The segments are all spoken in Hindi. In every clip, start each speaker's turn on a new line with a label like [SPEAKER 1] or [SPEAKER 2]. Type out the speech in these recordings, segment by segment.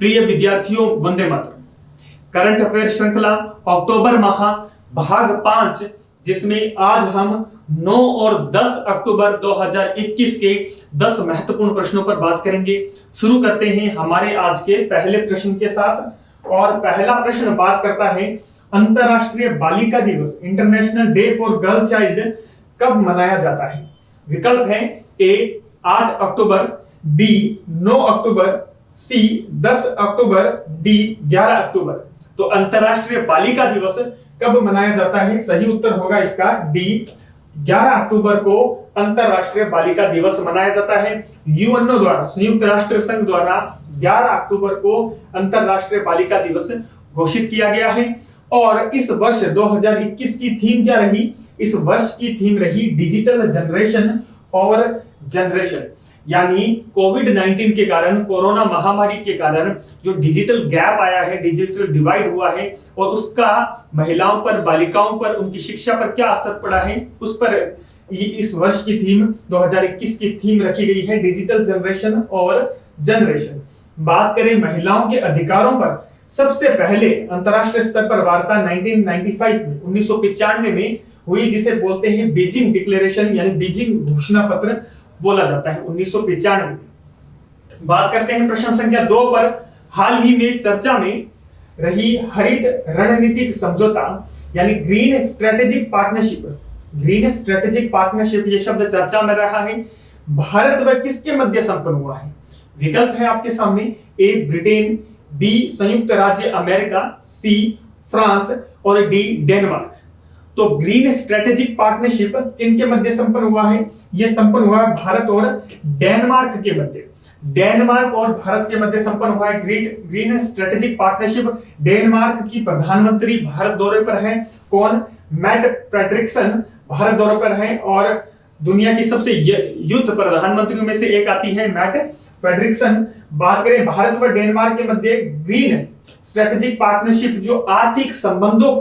[SPEAKER 1] प्रिय विद्यार्थियों, वंदे मातरम। करंट अफेयर श्रृंखला अक्टूबर माह भाग 5, जिसमें आज हम 9 और 10 अक्टूबर 2021 के 10 महत्वपूर्ण प्रश्नों पर बात करेंगे। शुरू करते हैं हमारे आज के पहले प्रश्न के साथ। और पहला प्रश्न बात करता है अंतरराष्ट्रीय बालिका दिवस, international day for girl child, कब मनाया जाता है? विकल्प है ए 8 अक्टूबर, बी 9 अक्टूबर, सी 10 अक्टूबर, डी 11 अक्टूबर। तो अंतरराष्ट्रीय बालिका दिवस कब मनाया जाता है? सही उत्तर होगा इसका डी, 11 अक्टूबर को अंतरराष्ट्रीय बालिका दिवस मनाया जाता है। यूएनओ द्वारा, संयुक्त राष्ट्र संघ द्वारा 11 अक्टूबर को अंतरराष्ट्रीय बालिका दिवस घोषित किया गया है। और इस वर्ष 2021 की थीम क्या रही? इस वर्ष की थीम रही डिजिटल जनरेशन और जनरेशन, यानी कोविड-19 के कारण, कोरोना महामारी के कारण जो डिजिटल गैप आया है, डिजिटल डिवाइड हुआ है, और उसका महिलाओं पर, बालिकाओं पर, उनकी शिक्षा पर क्या असर पड़ा है, उस पर इस वर्ष की थीम, 2021 की थीम रखी गई है, डिजिटल जनरेशन और जनरेशन। बात करें महिलाओं के अधिकारों पर, सबसे पहले अंतरराष्ट्रीय स्तर पर वार्ता 1995 में हुई, जिसे बोलते हैं बीजिंग डिक्लेरेशन, यानी बीजिंग घोषणा पत्र बोला जाता है, 1995। बात करते हैं प्रश्न संख्या 2 पर। हाल ही में चर्चा में रही हरित रणनीतिक समझौता, यानी green strategic partnership. Green strategic partnership ये शब्द चर्चा में रहा है, भारत व किसके मध्य संपन्न हुआ है? विकल्प है आपके सामने, ए ब्रिटेन, बी संयुक्त राज्य अमेरिका, सी फ्रांस और डी डेनमार्क। तो ग्रीन स्ट्रेटेजिक पार्टनरशिप किनके मध्य संपन्न हुआ है? यह संपन्न हुआ है भारत और डेनमार्क के मध्य। डेनमार्क और भारत के मध्य संपन्न हुआ है ग्रीन स्ट्रेटेजिक पार्टनरशिप। डेनमार्क की प्रधानमंत्री भारत दौरे पर है। कौन? मैट फ्रेडरिक्सन भारत दौरे पर है, और दुनिया की सबसे युद्ध प्रधानमंत्रियों में से एक आती है मैट फ्रेडरिक्सन। बात करें भारत व डेनमार्क के मध्य ग्रीन स्ट्रेटेजिक पार्टनरशिप, जो आर्थिक संबंधों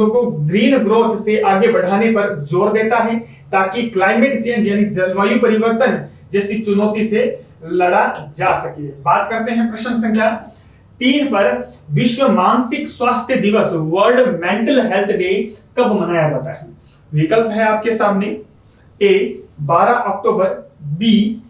[SPEAKER 1] को ग्रीन ग्रोथ से आगे बढ़ाने पर जोर देता है, ताकि क्लाइमेट चेंज यानी जलवायु परिवर्तन जैसी चुनौती से लड़ा जा सके। बात करते हैं प्रश्न संख्या 3 पर। विश्व मानसिक स्वास्थ्य दिवस, वर्ल्ड मेंटल हेल्थ डे, कब मनाया जाता है? विकल्प है आपके सामने, ए 12 अक्टूबर, बी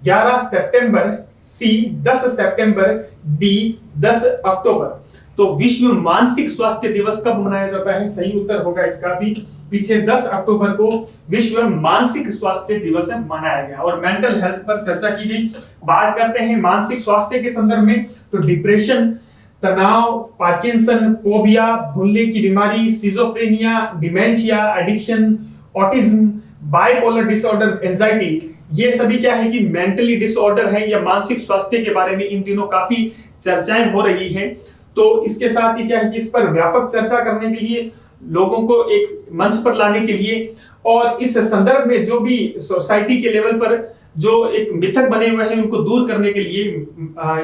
[SPEAKER 1] 11 सितंबर, सी 10 सितंबर, डी 10 अक्टूबर। तो विश्व मानसिक स्वास्थ्य दिवस कब मनाया जाता है? सही उत्तर होगा इसका भी पीछे 10 अक्टूबर को विश्व मानसिक स्वास्थ्य दिवस मनाया गया और मेंटल हेल्थ पर चर्चा की गई। बात करते हैं मानसिक स्वास्थ्य के संदर्भ में, तो डिप्रेशन, तनाव, पार्किंसन, फोबिया, भूलने की बीमारी, schizophrenia, dementia, addiction, autism, bipolar disorder, anxiety, ये सभी क्या है कि मेंटली डिसऑर्डर है या मानसिक स्वास्थ्य के बारे में इन दिनों काफी चर्चाएं हो रही हैं। तो इसके साथ ही क्या है कि इस पर व्यापक चर्चा करने के लिए, लोगों को एक मंच पर लाने के लिए, और इस संदर्भ में जो भी सोसाइटी के लेवल पर जो एक मिथक बने हुए हैं उनको दूर करने के लिए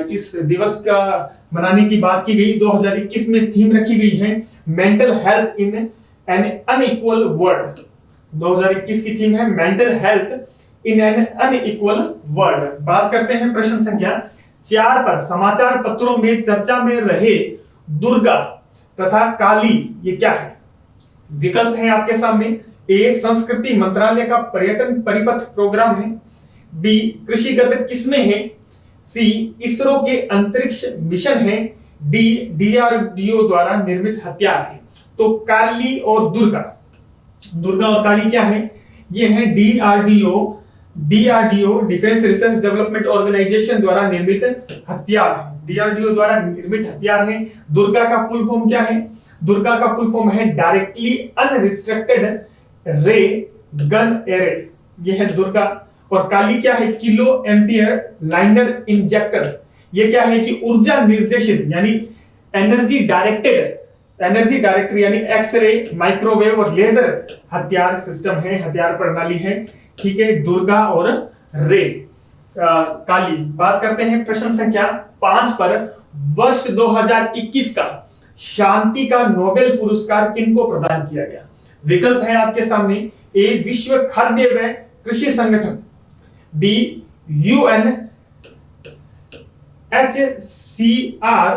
[SPEAKER 1] इस दिवस का मनाने की बात की गई। 2021 में थीम रखी गई है mental health in an unequal world. 2021 की थीम है mental health in an unequal world. बात करते हैं प्रश्न संख्या 4 पर। समाचार पत्रों में चर्चा में रहे दुर्गा तथा काली, ये क्या है? विकल्प है आपके सामने, ए संस्कृति मंत्रालय का पर्यटन परिपथ प्रोग्राम है, बी कृषिगत किस्में हैं, सी इसरो के अंतरिक्ष मिशन है, डी डीआरडीओ द्वारा निर्मित हथियार है। तो काली और दुर्गा और काली क्या है? ये है DRDO defence research development organisation द्वारा निर्मित हथियार है। डीआरडीओ द्वारा निर्मित हथियार है। दुर्गा का फुल फॉर्म क्या है? दुर्गा का फुल फॉर्म है डायरेक्टली अनरिस्ट्रिक्टेड रे गन एरे, ये है दुर्गा। और काली क्या है? किलो एम्पियर लाइनर इंजेक्टर, ये क्या है कि ऊर्जा निर्देशित यानी एनर्जी डायरेक्टर यानी एक्सरे, माइक्रोवेव और लेजर हथियार सिस्टम है, हथियार प्रणाली है। ठीक है, दुर्गा और रे काली। बात करते हैं प्रश्न संख्या 5 पर। वर्ष 2021 का शांति का नोबेल पुरस्कार किनको प्रदान किया गया? विकल्प है आपके सामने, ए विश्व खाद्य व कृषि संगठन, बी यूएन HCR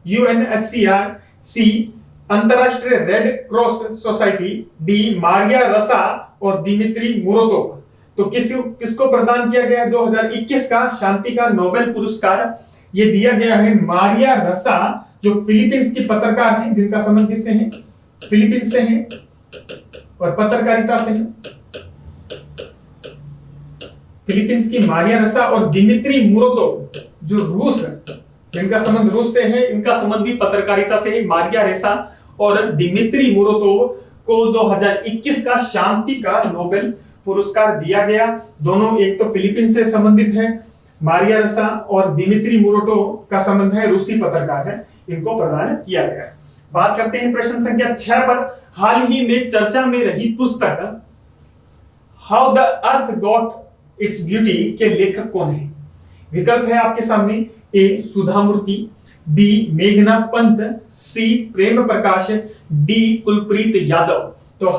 [SPEAKER 1] UNHCR, सी अंतरराष्ट्रीय red cross society, Di Maria रसा और दिमित्री मुराटोव। तो किसको प्रदान किया गया है 2021 का शांति का नोबेल पुरस्कार? ये दिया गया है मारिया रसा, जो फिलीपींस की पत्रकार हैं, जिनका संबंध किससे है? फिलीपींस से है और पत्रकारिता से है। फिलीपींस की मारिया रसा और दिमित्री मुराटोव, जो रूस है, जिनका संबंध रूस से है, इनका संबंध भी पत्रकारिता से है। मारिया रसा और दिमित्री मुराटोव को 2021 का शांति का नोबेल पुरस्कार दिया गया। दोनों एक तो फिलीपींस से संबंधित है, मारिया रसा, और दिमित्री मुराटोव का संबंध है, रूसी पत्रकार है, इनको प्रदान किया गया। बात करते हैं प्रश्न संख्या 6 पर। हाल ही में चर्चा में रही पुस्तक how the earth got its beauty के लेखक कौन है? विकल्प है आपके सामने, ए सुधा मूर्ति, बी मेघना पंत, सी प्रेम प्रकाश, डी कुलप्रीत यादव। तो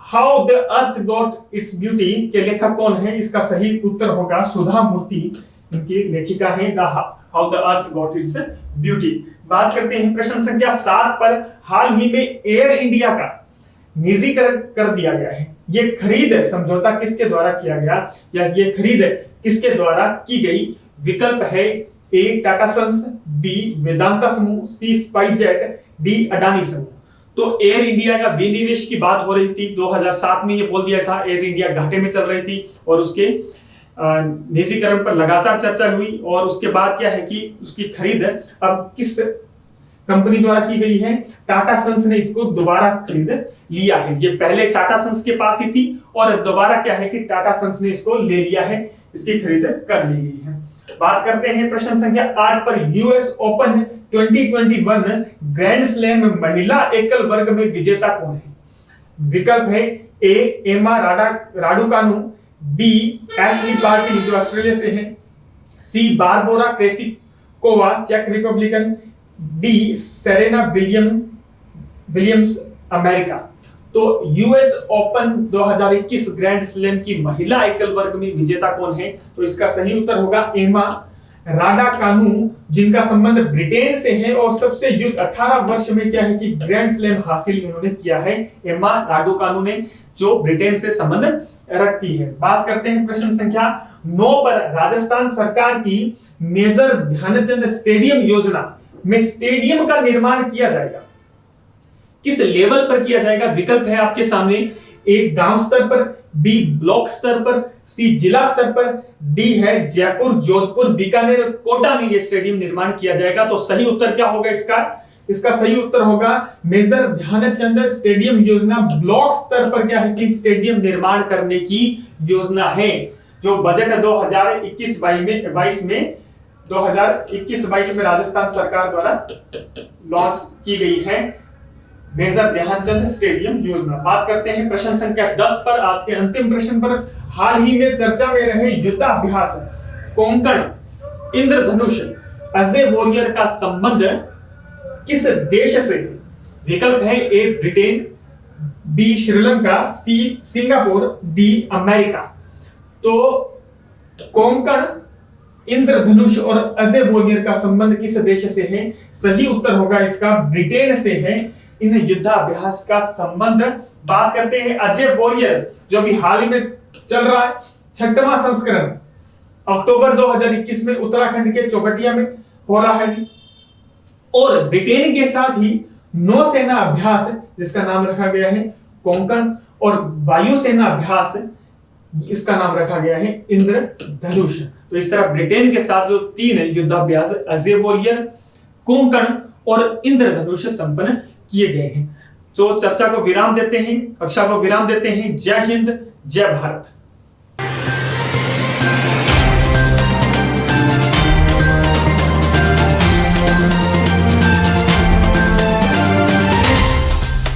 [SPEAKER 1] how the earth got its beauty के लेखक कौन है? इसका सही उत्तर होगा सुधा मूर्ति, इनकी लेखिका है the how the earth got its beauty. बात करते हैं प्रश्न संख्या 7 पर। हाल ही में एयर इंडिया का निजीकरण कर दिया गया है। ये खरीद समझौता किसके द्वारा किया गया, या ये खरीद किसके द्वारा की गई? विकल्प है, ए टाटा सन्स, बी वेदांता समूह, सी स्पाइसजेट, डी अडानी समूह। तो एयर इंडिया का विनिवेश की बात हो रही थी 2007 में, ये बोल दिया था एयर इंडिया घाटे में चल रही थी और उसके निजीकरण पर लगातार चर्चा हुई। और उसके बाद क्या है कि उसकी खरीद अब किस कंपनी द्वारा की गई है? टाटा सन्स ने इसको दोबारा खरीद लिया है। ये पहले टाटा सन्स के पास ही थी और दोबारा क्या है कि टाटा सन्स ने इसको ले लिया है, इसकी खरीद कर ली गई है। बात करते हैं प्रश्न संख्या 8 पर। यूएस ओपन 2021 ग्रैंड स्लैम महिला एकल वर्ग में विजेता कौन है? विकल्प है, A Emma Raducanu, B Ashleigh Barty, जो ऑस्ट्रेलिया से है, सी बारबोरा क्रेसिकोवा, चेक Republican, D Serena Williams, America. तो यूएस ओपन 2021 ग्रैंड स्लैम की महिला एकल वर्ग में विजेता कौन है? तो इसका सही उत्तर होगा एमा राडाकानु, जिनका संबंध ब्रिटेन से है और सबसे युद्ध 18 वर्ष में क्या है कि ग्रैंड स्लैम हासिल इन्होंने किया है, एमा राडुकानु ने, जो ब्रिटेन से संबंध रखती है। बात करते हैं प्रश्न संख्या 9 पर। राजस्थान सरकार की मेजर ध्यानचंद स्टेडियम योजना में स्टेडियम का निर्माण किया जाएगा, किस लेवल पर किया जाएगा? विकल्प है आपके सामने, ए गांव स्तर पर, बी ब्लॉक स्तर पर, सी जिला स्तर पर, डी है जयपुर, जोधपुर, बीकानेर, कोटा में ये स्टेडियम निर्माण किया जाएगा। तो सही उत्तर क्या होगा इसका? इसका सही उत्तर होगा मेजर ध्यानचंद स्टेडियम योजना ब्लॉक स्तर पर क्या है कि स्टेडियम निर्माण करने की योजना है, जो बजट 2021-22 में राजस्थान सरकार द्वारा लॉन्च की गई है, मेजर ध्यानचंद स्टेडियम योजना। बात करते हैं प्रश्न संख्या 10 पर। आज के अंतिम प्रश्न पर। हाल ही में चर्चा में रहे युद्धाभ्यास कोंकण इंद्रधनुष अजय वॉरियर का संबंध किस देश से? विकल्प है, A Britain, B Sri Lanka, C Singapore, D America. तो कोंकण इंद्रधनुष और अजय वॉरियर का संबंध किस देश से है? सही उत्तर होगा इसका ब्रिटेन से है इन युद्धाभ्यास का संबंध। बात करते हैं अजय वॉरियर, जो भी हाल ही में चल रहा है 6वां संस्करण, अक्टूबर 2021 में उत्तराखंड के चौकटिया में हो रहा है। और ब्रिटेन के साथ ही नौसेना अभ्यास, जिसका नाम रखा गया है कोंकण, और वायुसेना अभ्यास, इसका नाम रखा गया है इंद्रधनुष। तो इस तरह ब्रिटेन के साथ जो 3 युद्धाभ्यास अजय वॉरियर, कोंकण और इंद्रधनुष संपन्न किए गए हैं। तो चर्चा को विराम देते हैं, कक्षा को विराम देते हैं। जय हिंद, जय भारत।